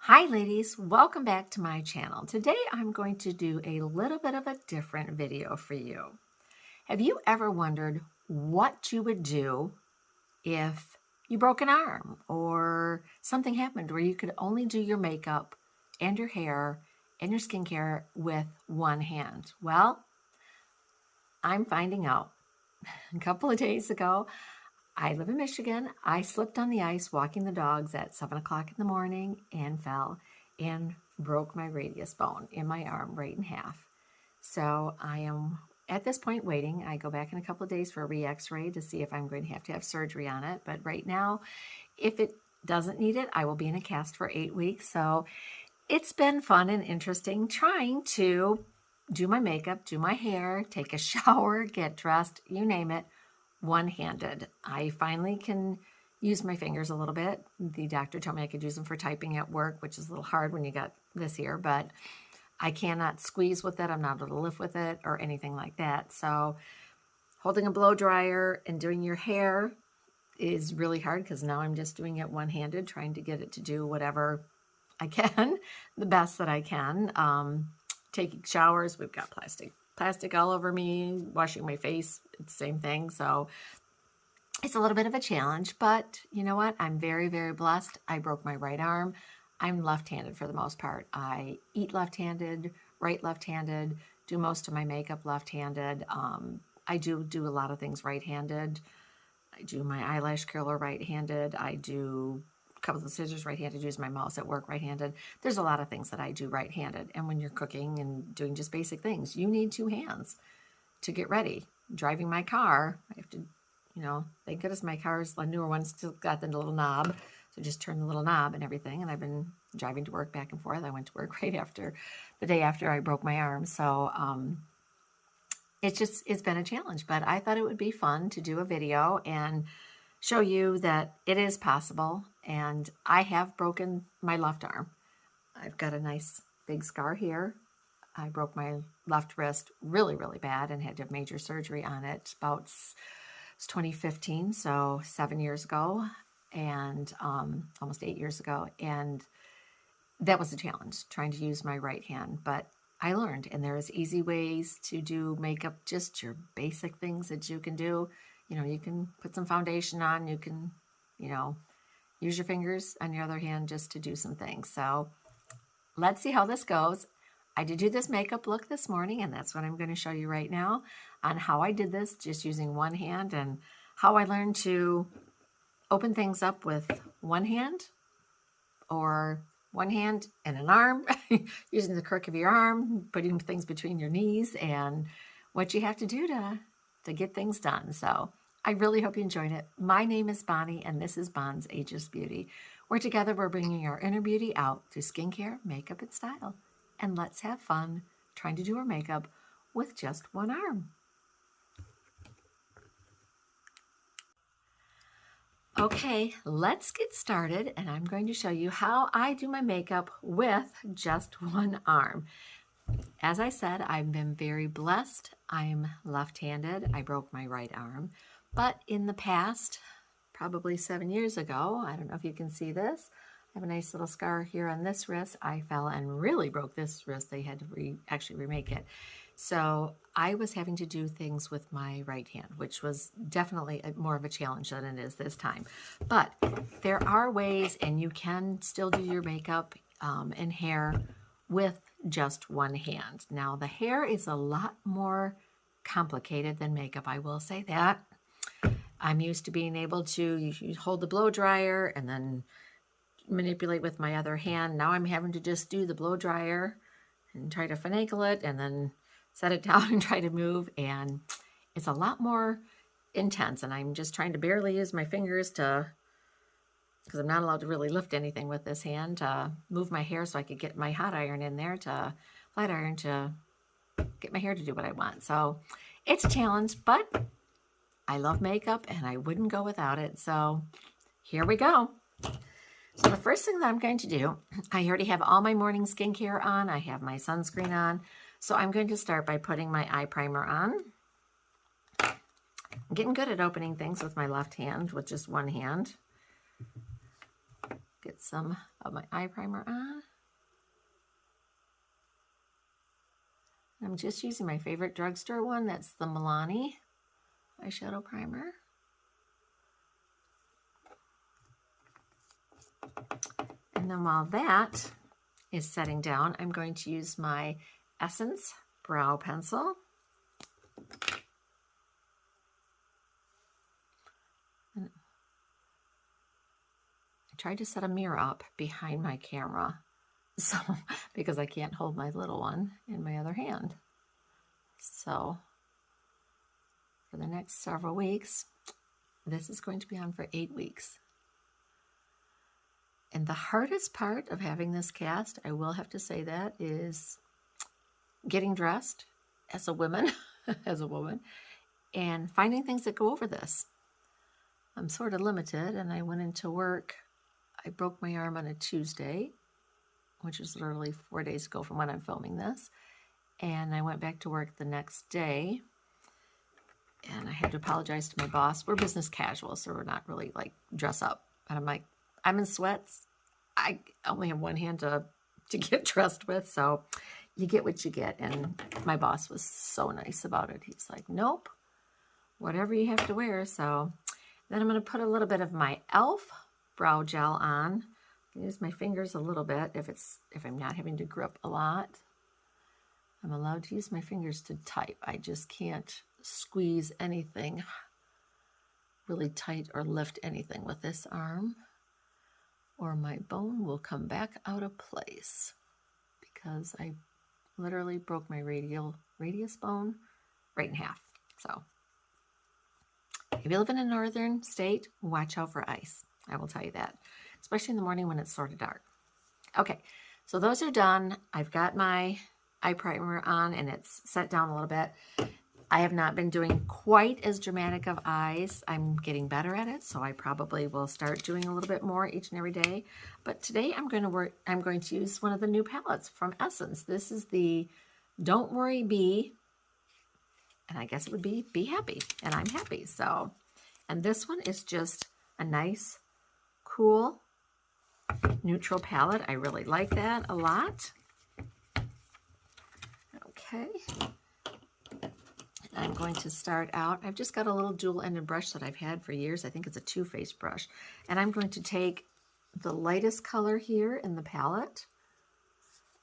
Hi ladies, welcome back to my channel. Today I'm going to do a little bit of a different video for you. Have you ever wondered what you would do if you broke an arm or something happened where you could only do your makeup and your hair and your skincare with one hand? Well, I'm finding out. A couple of days ago, I live in Michigan. I slipped on the ice walking the dogs at 7 o'clock in the morning and fell and broke my radius bone in my arm right in half. So I am at this point waiting. I go back in a couple of days for a re-x-ray to see if I'm going to have surgery on it. But right now, if it doesn't need it, I will be in a cast for 8 weeks. So it's been fun and interesting trying to do my makeup, do my hair, take a shower, get dressed, you name it, one-handed. I finally can use my fingers a little bit. The doctor told me I could use them for typing at work, which is a little hard when you got this here, but I cannot squeeze with it. I'm not able to lift with it or anything like that. So holding a blow dryer and doing your hair is really hard because now I'm just doing it one-handed, trying to get it to do whatever I can, the best that I can. Taking showers, we've got plastic all over me. Washing my face, it's the same thing. So it's a little bit of a challenge, but you know what? I'm very, very blessed. I broke my right arm. I'm left-handed for the most part. I eat left-handed, write left-handed, do most of my makeup left-handed. I do a lot of things right-handed. I do my eyelash curler right-handed. I do a couple of the scissors right-handed, use my mouse at work right-handed. There's a lot of things that I do right-handed. And when you're cooking and doing just basic things, you need two hands to get ready. Driving my car, I have to, thank goodness my car's a newer one, still got the little knob. So just turn the little knob and everything. And I've been driving to work back and forth. I went to work right after, the day after I broke my arm. So it's been a challenge, but I thought it would be fun to do a video and show you that it is possible. And I have broken my left arm. I've got a nice big scar here. I broke my left wrist really, really bad and had to have major surgery on it about 2015, so 7 years ago, and almost 8 years ago. And that was a challenge, trying to use my right hand. But I learned, and there's easy ways to do makeup, just your basic things that you can do. You can put some foundation on, you can, use your fingers on your other hand just to do some things. So let's see how this goes. I did do this makeup look this morning, and that's what I'm going to show you right now on how I did this just using one hand and how I learned to open things up with one hand or one hand and an arm, using the crook of your arm, putting things between your knees, and what you have to do to get things done. So I really hope you enjoyed it. My name is Bonnie, and this is Bons Ageless Beauty, where together we're bringing our inner beauty out through skincare, makeup, and style. And let's have fun trying to do our makeup with just one arm. Okay, let's get started, and I'm going to show you how I do my makeup with just one arm. As I said, I've been very blessed. I'm left-handed. I broke my right arm, but in the past, probably 7 years ago, I don't know if you can see this, I have a nice little scar here on this wrist. I fell and really broke this wrist. They had to actually remake it. So I was having to do things with my right hand, which was definitely more of a challenge than it is this time. But there are ways, and you can still do your makeup and hair with just one hand. Now, the hair is a lot more complicated than makeup, I will say that. I'm used to being able to you hold the blow dryer and then manipulate with my other hand. Now I'm having to just do the blow dryer and try to finagle it and then set it down and try to move, and it's a lot more intense, and I'm just trying to barely use my fingers because I'm not allowed to really lift anything with this hand, to move my hair so I could get my hot iron in there, to flat iron, to get my hair to do what I want. So it's a challenge, but I love makeup and I wouldn't go without it. So here we go. So the first thing that I'm going to do, I already have all my morning skincare on. I have my sunscreen on. So I'm going to start by putting my eye primer on. I'm getting good at opening things with my left hand, with just one hand. get some of my eye primer on. I'm just using my favorite drugstore one. That's the Milani eyeshadow primer. And then while that is setting down, I'm going to use my Essence brow pencil. And I tried to set a mirror up behind my camera, so because I can't hold my little one in my other hand. So for the next several weeks, this is going to be on for 8 weeks. And the hardest part of having this cast, I will have to say that, is getting dressed as a woman, and finding things that go over this. I'm sort of limited, and I went into work. I broke my arm on a Tuesday, which was literally 4 days ago from when I'm filming this. And I went back to work the next day, and I had to apologize to my boss. We're business casual, so we're not really like dress up. And I'm like, I'm in sweats. I only have one hand to get dressed with, so you get what you get. And my boss was so nice about it. He's like, nope, whatever you have to wear. So then I'm going to put a little bit of my e.l.f. brow gel on. Use my fingers a little bit if I'm not having to grip a lot. I'm allowed to use my fingers to type. I just can't squeeze anything really tight or lift anything with this arm, or my bone will come back out of place, because I literally broke my radius bone right in half. So if you live in a northern state, watch out for ice. I will tell you that, especially in the morning when it's sort of dark. Okay, so those are done. I've got my eye primer on and it's set down a little bit. I have not been doing quite as dramatic of eyes. I'm getting better at it, so I probably will start doing a little bit more each and every day. But today I'm going to use one of the new palettes from Essence. This is the Don't Worry Be, and I guess it would be Happy, and I'm happy. So, and this one is just a nice, cool, neutral palette. I really like that a lot. Okay. I'm going to start out, I've just got a little dual-ended brush that I've had for years. I think it's a two-faced brush. And I'm going to take the lightest color here in the palette,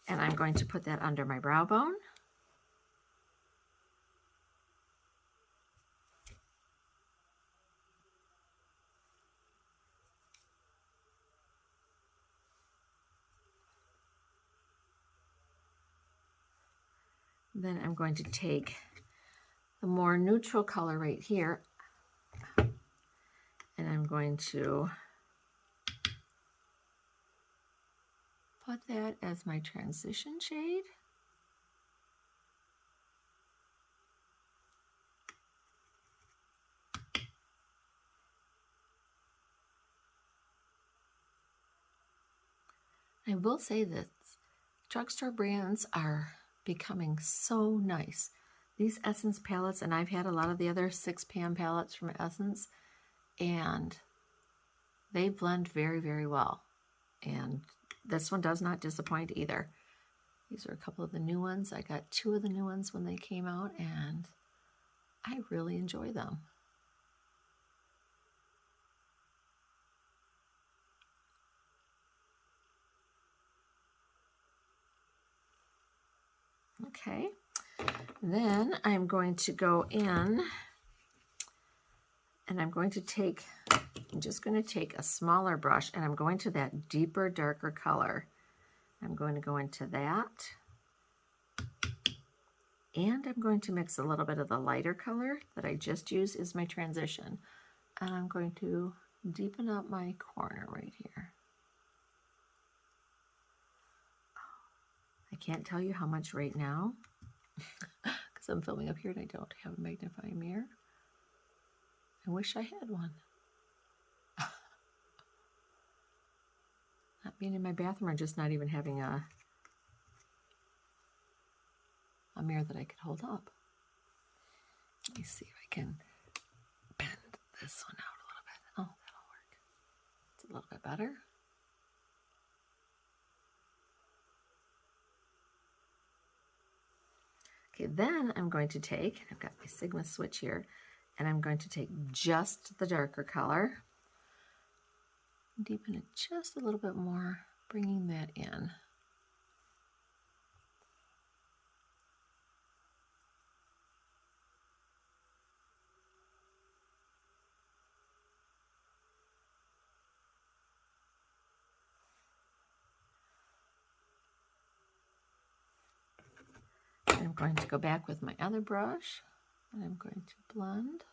and I'm going to put that under my brow bone. Then I'm going to take the more neutral color right here, and I'm going to put that as my transition shade. I will say that drugstore brands are becoming so nice. These Essence palettes, and I've had a lot of the other 6-pan palettes from Essence, and they blend very, very well. And this one does not disappoint either. These are a couple of the new ones. I got 2 of the new ones when they came out, and I really enjoy them. Okay, then I'm going to go in, and I'm just going to take a smaller brush, and I'm going to that deeper, darker color. I'm going to go into that, and I'm going to mix a little bit of the lighter color that I just used as my transition, and I'm going to deepen up my corner right here. I can't tell you how much right now, because I'm filming up here and I don't have a magnifying mirror. I wish I had one. Not being in my bathroom, or just not even having a mirror that I could hold up. Let me see if I can bend this one out a little bit. Oh, that'll work. It's a little bit better. Okay, then I'm going to take, I've got my Sigma switch here, and I'm going to take just the darker color, deepen it just a little bit more, bringing that in. I'm going to go back with my other brush, and I'm going to blend.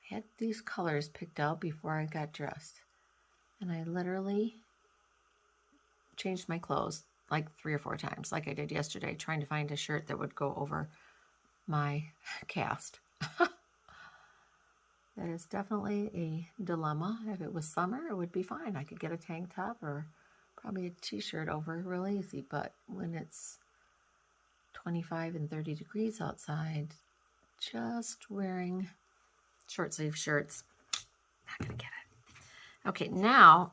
I had these colors picked out before I got dressed, and I literally changed my clothes like 3 or 4 times, like I did yesterday, trying to find a shirt that would go over my cast. That is definitely a dilemma. If it was summer, it would be fine. I could get a tank top or probably a t-shirt over real easy, but when it's 25 and 30 degrees outside, just wearing short sleeve shirts, not gonna get it. Okay, now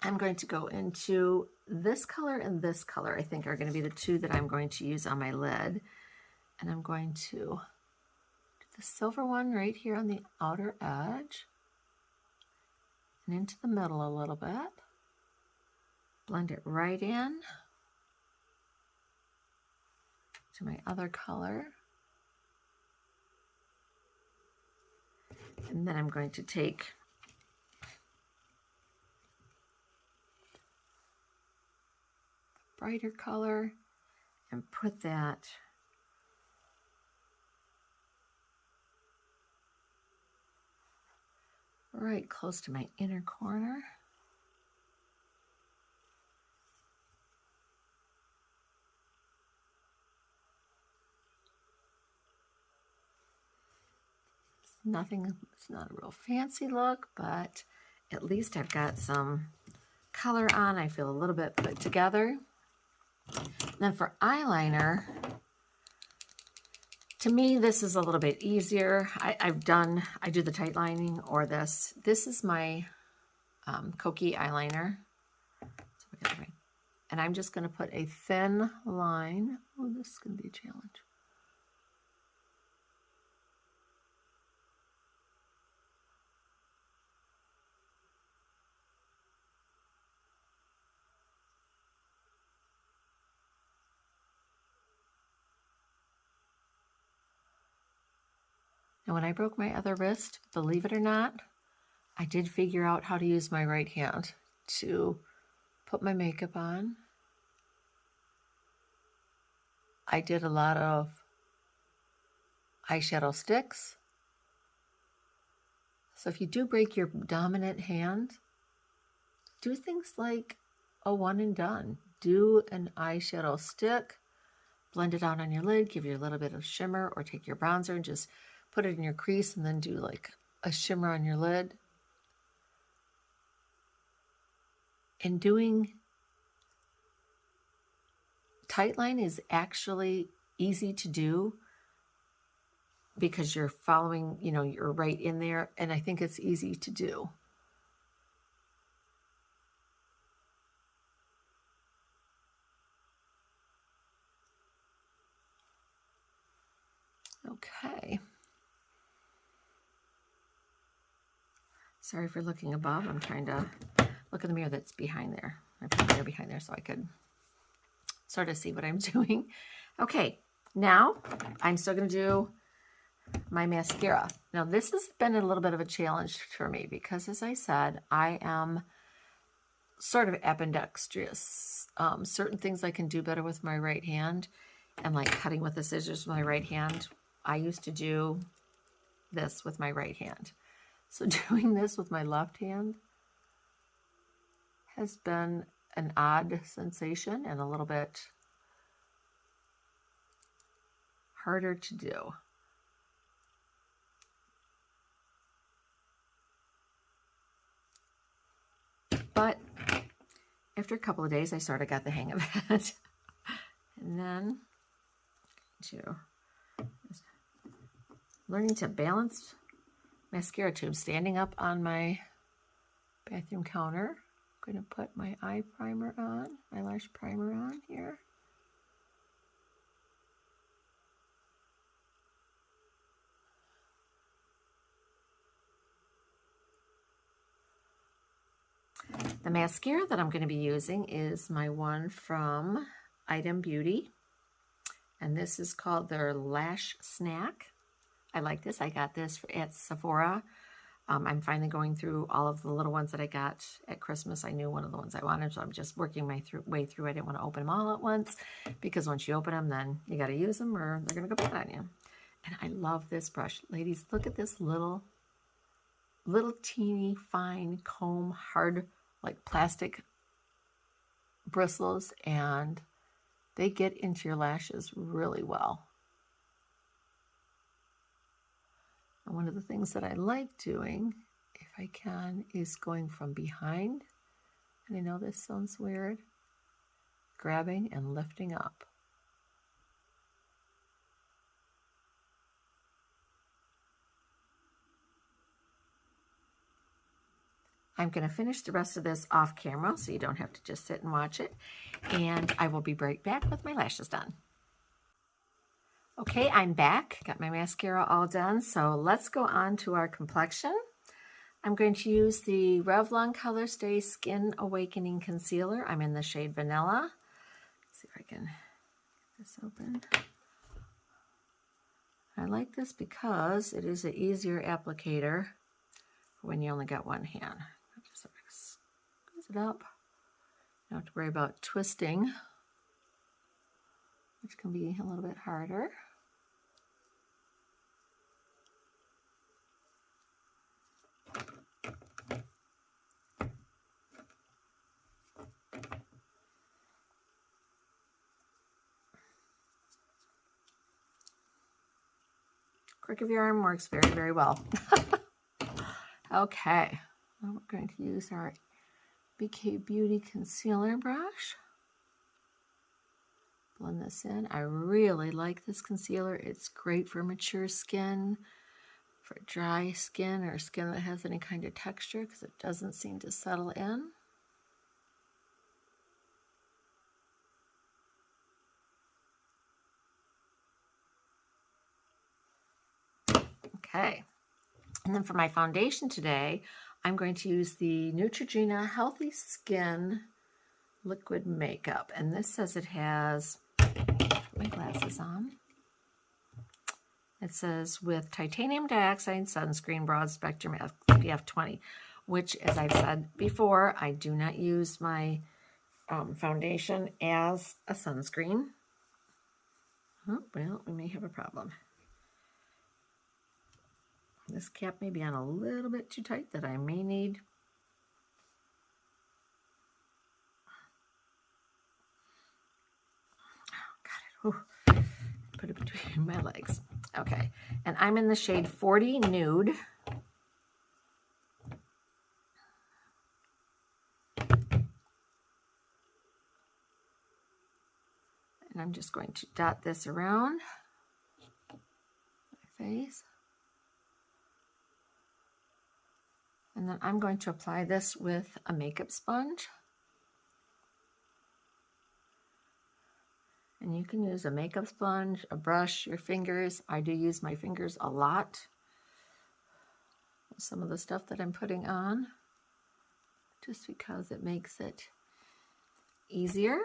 I'm going to go into this color and this color. I think are going to be the two that I'm going to use on my lid. And I'm going to do the silver one right here on the outer edge and into the middle a little bit. Blend it right in to my other color. And then I'm going to take brighter color and put that right close to my inner corner. It's not a real fancy look, but at least I've got some color on. I feel a little bit put together. And then for eyeliner, to me, this is a little bit easier. I do the tight lining or this. This is my Kokie eyeliner. And I'm just going to put a thin line. Oh, this is going to be a challenge. Now, when I broke my other wrist, believe it or not, I did figure out how to use my right hand to put my makeup on. I did a lot of eyeshadow sticks. So if you do break your dominant hand, do things like a one and done. Do an eyeshadow stick, blend it out on your lid, give you a little bit of shimmer, or take your bronzer and just put it in your crease and then do like a shimmer on your lid. And doing tight line is actually easy to do because you're following, you're right in there, and I think it's easy to do. Okay. Sorry for looking above. I'm trying to look in the mirror that's behind there. I put the mirror behind there so I could sort of see what I'm doing. Okay, now I'm still going to do my mascara. Now this has been a little bit of a challenge for me because, as I said, I am sort of ambidextrous. Certain things I can do better with my right hand, and like cutting with the scissors with my right hand. I used to do this with my right hand. So doing this with my left hand has been an odd sensation and a little bit harder to do. But after a couple of days, I sort of got the hang of it. And then learning to balance mascara tube, standing up on my bathroom counter. I'm going to put my eye primer on, eyelash primer on here. The mascara that I'm going to be using is my one from Beauty, and this is called their Lash Snack. I like this. I got this at Sephora. I'm finally going through all of the little ones that I got at Christmas. I knew one of the ones I wanted, so I'm just working my way through. I didn't want to open them all at once because once you open them, then you got to use them or they're going to go bad on you. And I love this brush. Ladies, look at this little teeny fine comb, hard like plastic bristles, and they get into your lashes really well. And one of the things that I like doing, if I can, is going from behind, and I know this sounds weird, grabbing and lifting up. I'm going to finish the rest of this off camera so you don't have to just sit and watch it, and I will be right back with my lashes done. Okay, I'm back. Got my mascara all done, so let's go on to our complexion. I'm going to use the Revlon Color Stay Skin Awakening Concealer. I'm in the shade Vanilla. Let's see if I can get this open. I like this because it is an easier applicator when you only got one hand. Just sort of squeeze it up. You don't have to worry about twisting, which can be a little bit harder. Crook of your arm works very, very well. Okay, now we're going to use our BK Beauty concealer brush. Blend this in. I really like this concealer. It's great for mature skin, for dry skin or skin that has any kind of texture because it doesn't seem to settle in. Okay, and then for my foundation today, I'm going to use the Neutrogena Healthy Skin Liquid Makeup, and this says it has, put my glasses on, it says with titanium dioxide sunscreen, broad spectrum SPF 20, which, as I've said before, I do not use my foundation as a sunscreen. Oh, well, we may have a problem. This cap may be on a little bit too tight that I may need. Oh, got it. Ooh. Put it between my legs. Okay, and I'm in the shade 40 Nude. And I'm just going to dot this around my face. And then I'm going to apply this with a makeup sponge. And you can use a makeup sponge, a brush, your fingers. I do use my fingers a lot. Some of the stuff that I'm putting on, just because it makes it easier.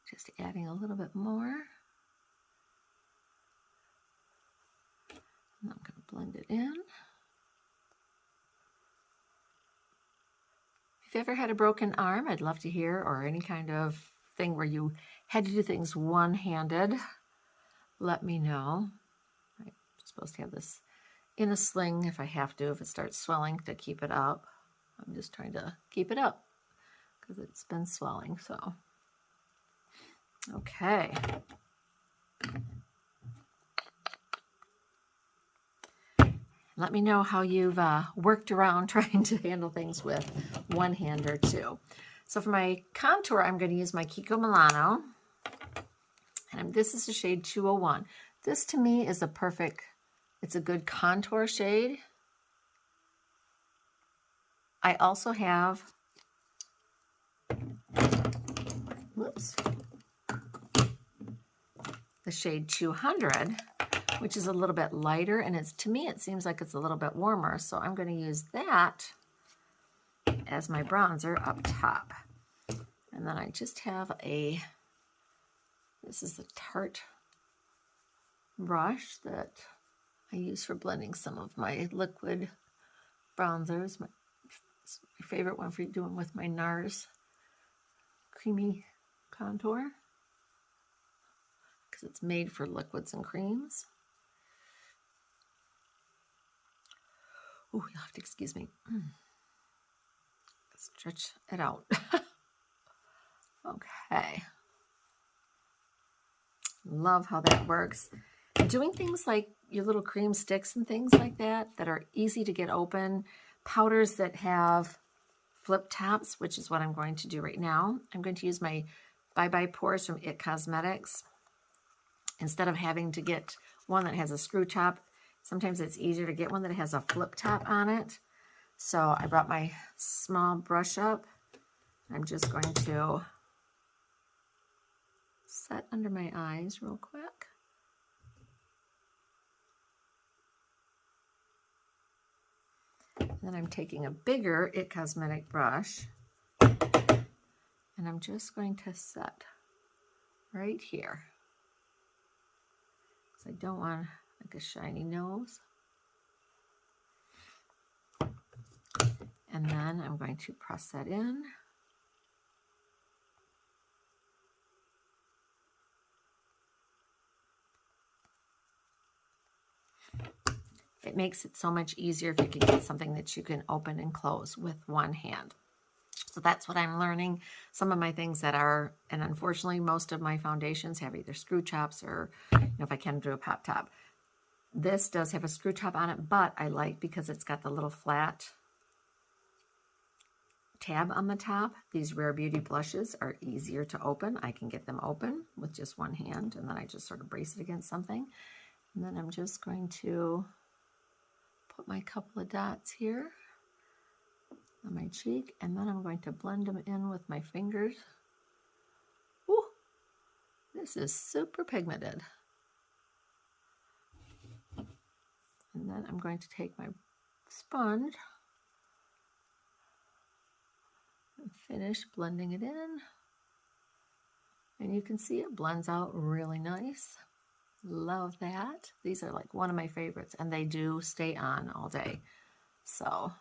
Just adding a little bit more. And I'm going to blend it in. If you've ever had a broken arm, I'd love to hear, or any kind of thing where you had to do things one-handed, let me know. I'm supposed to have this in a sling if I have to, if it starts swelling, to keep it up. I'm just trying to keep it up because it's been swelling, so. Okay. Let me know how you've worked around trying to handle things with one hand or two. So for my contour, I'm going to use my Kiko Milano. And this is the shade 201. This to me is a perfect It's a good contour shade. I also have, whoops, the shade 200, which is a little bit lighter, and it's, to me, it seems like it's a little bit warmer. So I'm going to use that as my bronzer up top. And then I just have this is a Tarte brush that I use for blending some of my liquid bronzers. It's my favorite one for doing with my NARS creamy contour, because it's made for liquids and creams. Oh, you'll have to excuse me. Stretch it out. Okay. Love how that works. Doing things like your little cream sticks and things like that are easy to get open. Powders that have flip tops, which is what I'm going to do right now. I'm going to use my Bye Bye Pores from It Cosmetics. Instead of having to get one that has a screw top, sometimes it's easier to get one that has a flip top on it. So I brought my small brush up. I'm just going to set under my eyes real quick. And then I'm taking a bigger It Cosmetic brush, and I'm just going to set right here, because I don't want like a shiny nose. And then I'm going to press that in. It makes it so much easier if you can get something that you can open and close with one hand. So that's what I'm learning. Some of my things that are, and unfortunately most of my foundations have either screw tops or, if I can do a pop top. This does have a screw top on it, but I like because it's got the little flat tab on the top. These Rare Beauty blushes are easier to open. I can get them open with just one hand, and then I just sort of brace it against something. And then I'm just going to put my couple of dots here on my cheek, and then I'm going to blend them in with my fingers. Ooh, this is super pigmented. And then I'm going to take my sponge and finish blending it in. And you can see it blends out really nice. Love that. These are like one of my favorites, and they do stay on all day. So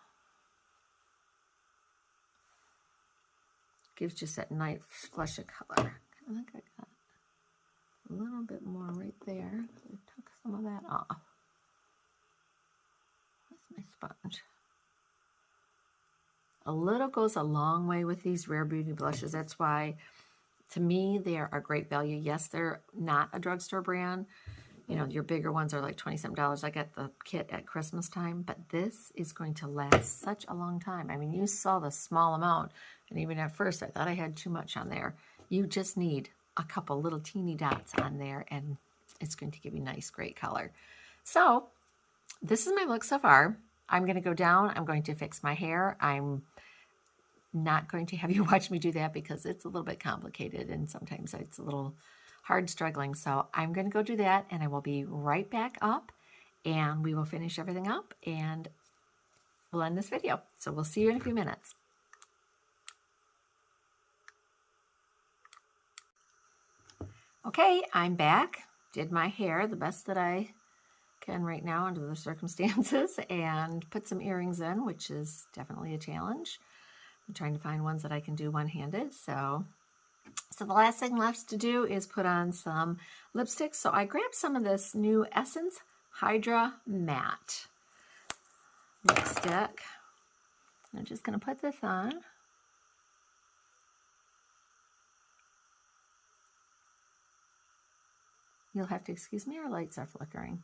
gives just that nice flush of color. I think I got a little bit more right there. I took some of that off with my sponge. A little goes a long way with these Rare Beauty blushes. That's why, to me, they are a great value. Yes, they're not a drugstore brand. Your bigger ones are like $27. I got the kit at Christmas time, but this is going to last such a long time. I mean, you saw the small amount, and even at first I thought I had too much on there. You just need a couple little teeny dots on there, and it's going to give you nice, great color. So this is my look so far. I'm going to go down. I'm going to fix my hair. I'm not going to have you watch me do that because it's a little bit complicated, and sometimes it's a little hard struggling. So I'm going to go do that, and I will be right back up, and we will finish everything up and we'll end this video. So we'll see you in a few minutes. Okay, I'm back. Did my hair the best that I can right now under the circumstances, and put some earrings in, which is definitely a challenge. I'm trying to find ones that I can do one-handed. So the last thing left to do is put on some lipstick. So I grabbed some of this new Essence Hydra Matte lipstick. I'm just going to put this on. You'll have to excuse me, our lights are flickering.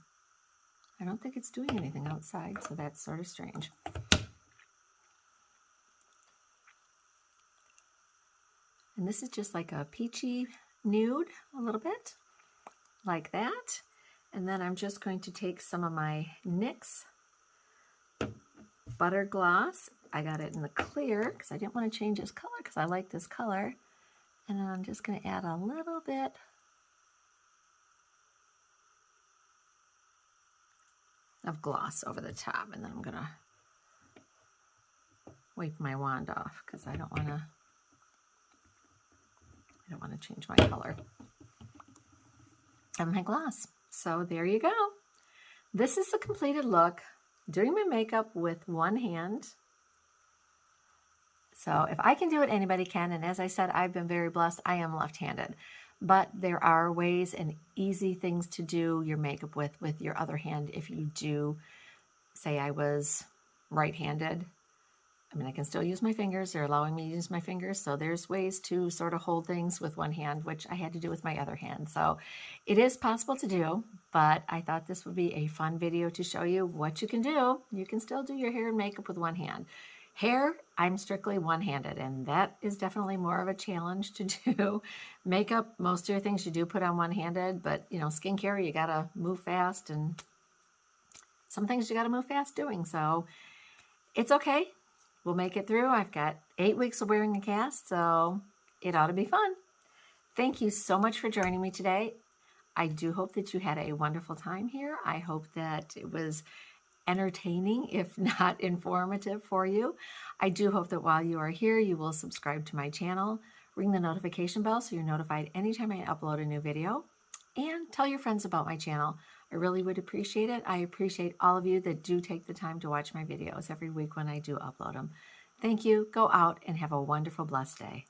I don't think it's doing anything outside, so that's sort of strange. And this is just like a peachy nude, a little bit, like that. And then I'm just going to take some of my NYX Butter Gloss. I got it in the clear because I didn't want to change this color because I like this color. And then I'm just going to add a little bit of gloss over the top. And then I'm going to wipe my wand off because I don't want to change my color of my gloss. So there you go. This is the completed look, doing my makeup with one hand. So if I can do it, anybody can. And as I said, I've been very blessed. I am left-handed. But there are ways and easy things to do your makeup with your other hand. If you do, say I was right-handed, I mean, I can still use my fingers. They're allowing me to use my fingers. So there's ways to sort of hold things with one hand, which I had to do with my other hand. So it is possible to do, but I thought this would be a fun video to show you what you can do. You can still do your hair and makeup with one hand. Hair, I'm strictly one-handed, and that is definitely more of a challenge to do. Makeup, most of your things you do put on one-handed, but you know, skincare, you gotta move fast, and some things you gotta move fast doing. So it's okay. We'll make it through. I've got 8 weeks of wearing a cast, so it ought to be fun. Thank you so much for joining me today. I do hope that you had a wonderful time here. I hope that it was entertaining, if not informative for you. I do hope that while you are here, you will subscribe to my channel, ring the notification bell so you're notified anytime I upload a new video, and tell your friends about my channel. I really would appreciate it. I appreciate all of you that do take the time to watch my videos every week when I do upload them. Thank you. Go out and have a wonderful, blessed day.